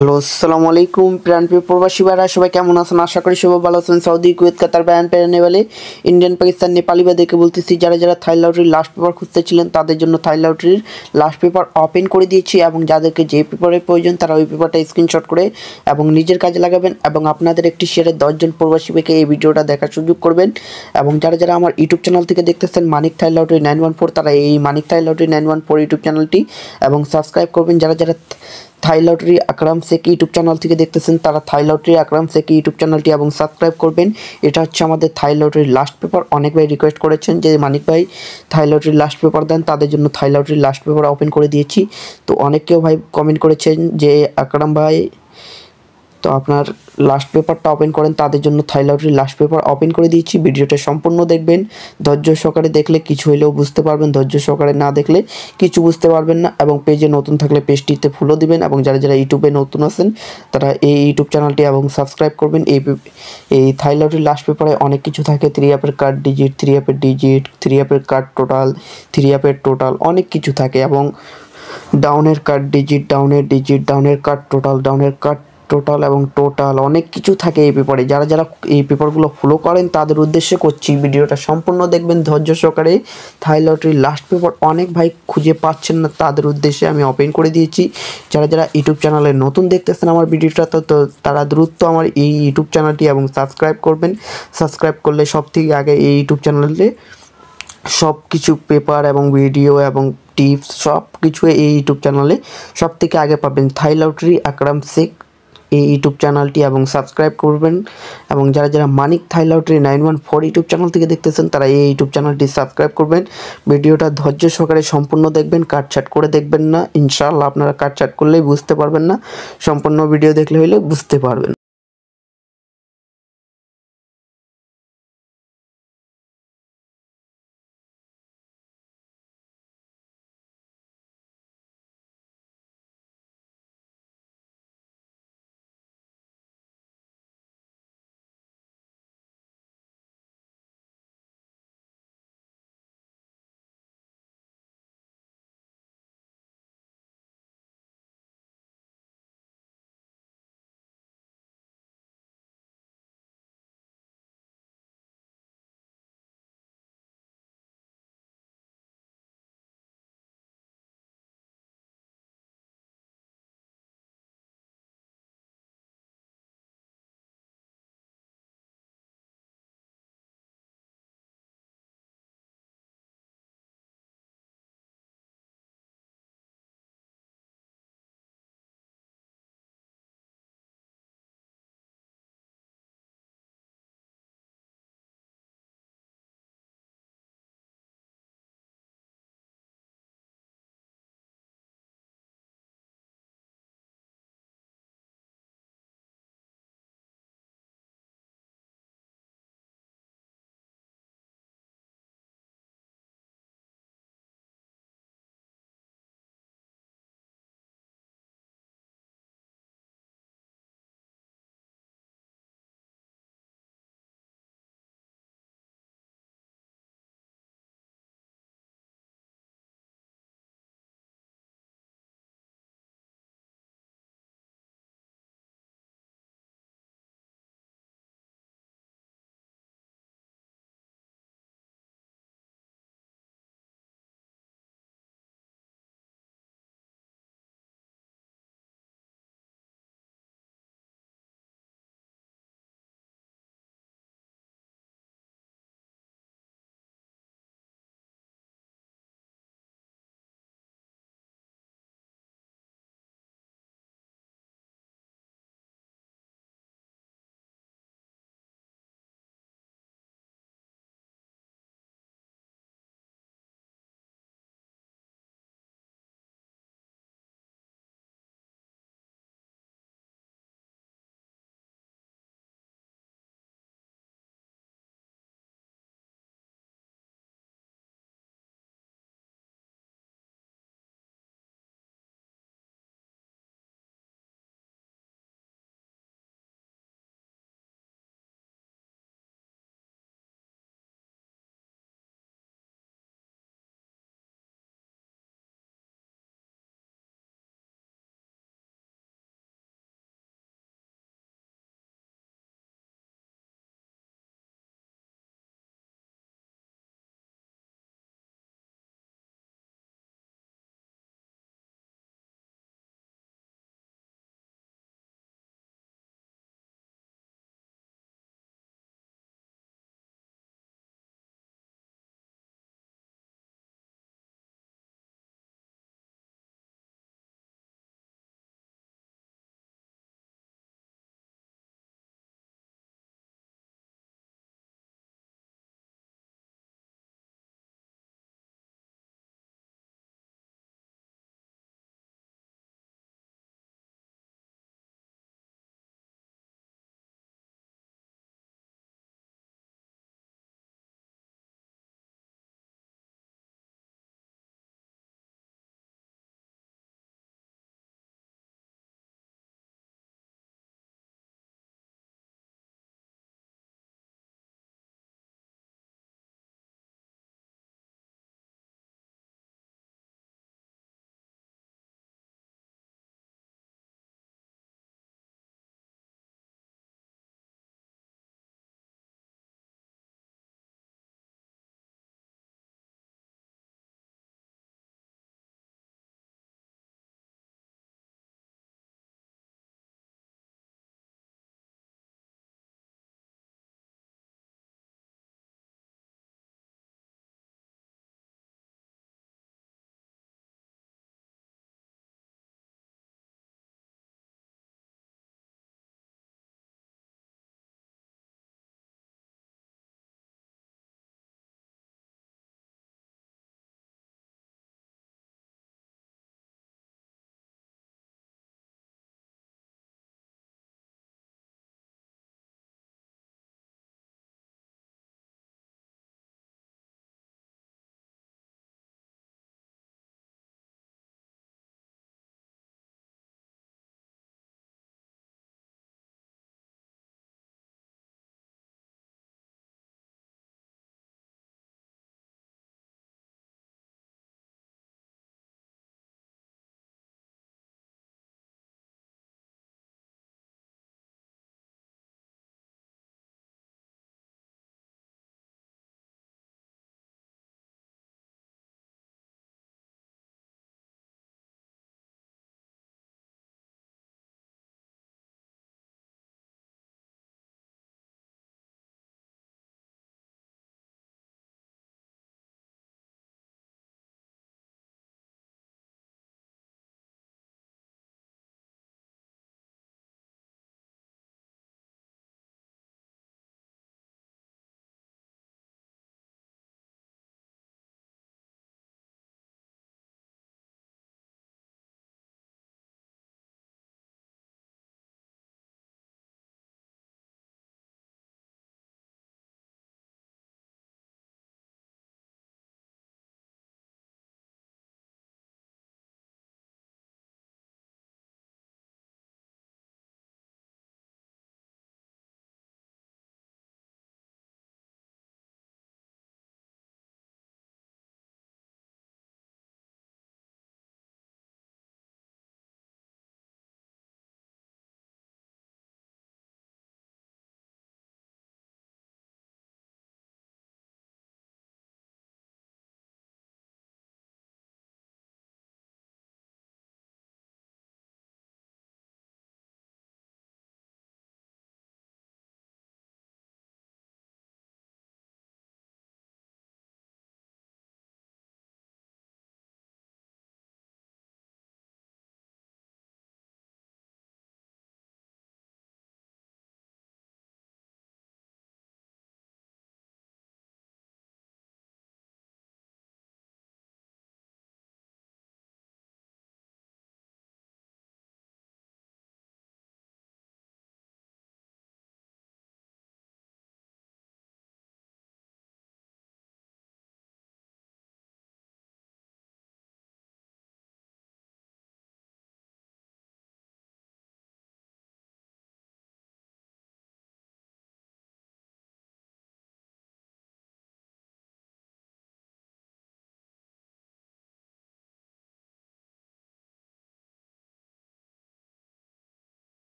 Hello, আসসালামু আলাইকুম প্রিয় প্রবাসী ভাইরা, সবাই কেমন আছেন? আশা করি সবাই ভালো আছেন। সৌদি, কুয়েত, কাতার, বায়ান, নেপালে, ইন্ডিয়ান, পাকিস্তান, নেপালি ভাইদেরকে বলতেছি, যারা থাই লটারির লাস্ট পেপার খুঁজতেছিলেন তাদের জন্য থাই লটারির লাস্ট পেপার ওপেন করে দিয়েছি এবং যাদেরকে যে পেপারের প্রয়োজন তারা ওই পেপারটা স্ক্রিনশট করে এবং নিজের কাজে লাগাবেন এবং আপনাদের একটি শেয়ারে 10 জন প্রবাসী ভাইকে এই ভিডিওটা দেখার সুযোগ করবেন। এবং যারা আমার ইউটিউব চ্যানেল থেকে দেখতেছেন মানিক থাই লটারি 914, তারা এই মানিক থাই লটারি 914 ইউটিউব চ্যানেলটি এবং সাবস্ক্রাইব করবেন। যারা থাই লটারি আকরাম শেখ ইউটিউব চ্যানেল থেকে দেখতেছেন তারা থাই লটারি আকরাম শেখ ইউটিউব চ্যানেলটি এবং সাবস্ক্রাইব করবেন। এটা হচ্ছে আমাদের থাই লটারির লাস্ট পেপার। অনেক ভাই রিকোয়েস্ট করেছেন যে মানিক ভাই থাই লটারির লাস্ট পেপার দেন, তাদের জন্য থাই লটারির লাস্ট পেপার ওপেন করে দিয়েছি। তো অনেকেও ভাই কমেন্ট করেছেন যে আকরাম ভাই তো আপনার লাস্ট পেপারটা ওপেন করেন, তাদের জন্য থাই লটারির লাস্ট পেপার ওপেন করে দিয়েছি। ভিডিওটা সম্পূর্ণ দেখবেন, ধৈর্য সহকারে দেখলে কিছু হলেও বুঝতে পারবেন, ধৈর্য সহকারে না দেখলে কিছু বুঝতে পারবেন না। এবং পেজে নতুন থাকলে পেজটিতে ফলো দিবেন এবং যারা ইউটিউবে নতুন আছেন তারা এই ইউটিউব চ্যানেলটি এবং সাবস্ক্রাইব করবেন। এই থাই লটারির লাস্ট পেপারে অনেক কিছু থাকে, 3 অ্যাপের কার্ড ডিজিট, 3 অ্যাপের ডিজিট, 3 অ্যাপের কার্ড টোটাল, 3 অ্যাপের টোটাল অনেক কিছু থাকে এবং ডাউনের কার্ড ডিজিট, ডাউনের ডিজিট, ডাউনের কার্ড টোটাল, ডাউনের কার্ড টোটাল এবং টোটাল অনেক কিছু থাকে এই পেপারে। যারা এই পেপারগুলো ফলো করেন তাদের উদ্দেশ্যে করছি, ভিডিওটা সম্পূর্ণ দেখবেন ধৈর্য সহকারে। থাই লটারির লাস্ট পেপার অনেক ভাই খুঁজে পাচ্ছেন না, তাদের উদ্দেশ্যে আমি ওপেন করে দিয়েছি। যারা ইউটিউব চ্যানেলে নতুন দেখতেছেন আমার ভিডিওটা তো তারা দ্রুত আমার এই ইউটিউব চ্যানেলটি এবং সাবস্ক্রাইব করবেন। সাবস্ক্রাইব করলে সব থেকে আগে এই ইউটিউব চ্যানেলে সব কিছু পেপার এবং ভিডিও এবং টিপস সব কিছু এই ইউটিউব চ্যানেলে সব থেকে আগে পাবেন। থাই লটারি আকরাম শেখ এই ইউটিউব চ্যানেলটি এবং সাবস্ক্রাইব করবেন। এবং যারা মানিক থাই লটারি 914 ইউটিউব চ্যানেল থেকে দেখতেছেন তারা এই ইউটিউব চ্যানেলটি সাবস্ক্রাইব করবেন। ভিডিওটা ধৈর্য সহকারে সম্পূর্ণ দেখবেন, কাটছাট করে দেখবেন না। ইনশাআল্লাহ আপনারা কাটছাট করলেই বুঝতে পারবেন না, সম্পূর্ণ ভিডিও দেখলে হইলে বুঝতে পারবেন।